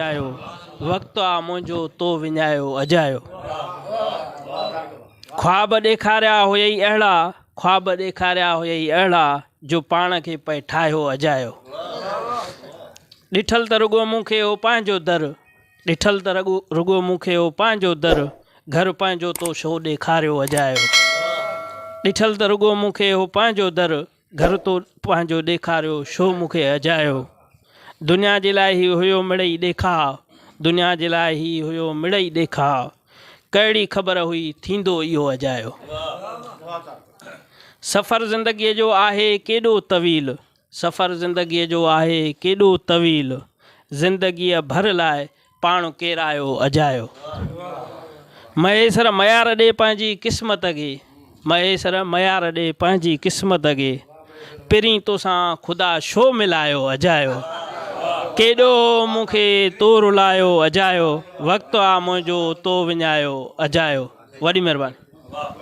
अजायो वक्त आ मुंहिंजो तो विञायो अजायो। ख्वाब ॾेखारिया हुयई अहिड़ा, ख्वाब ॾेखारिया हुयई अहिड़ा जो पाण खे पए ठाहियो अजायो। ॾिठल त रुगो मूंखे हो पंहिंजो दर, ॾिठल त रुगो मूंखे हो पंहिंजो दर, घर पंहिंजो तो छो ॾेखारियो अजायो। ॾिठल त रुगो मूंखे हो पंहिंजो दर, घर तो पंहिंजो ॾेखारियो छो मूंखे अजायो। दुनिया जे लाइ ही हुयो मिड़ई ॾेखाव, दुनिया जे लाइ ही हुयो मिड़ई ॾेखाव, कहिड़ी ख़बर हुई थींदो इहो अजायो। सफ़र ज़िंदगीअ जो आहे केॾो तवील, सफ़र ज़िंदगीअ जो आहे केॾो तवील, ज़िंदगीअ भर लाइ पाण केरायो अजायो। महेसर मयार ॾे पंहिंजी क़िस्मत खे, महेसर मयार ॾे पंहिंजी क़िस्मत खे, पिरीं तोसां ख़ुदा छो मिलायो अजायो। केॾो मूंखे तो रुलायो अजायो, वक़्तु आ मुंहिंजो तो विञायो अजायो। वॾी महिरबानी।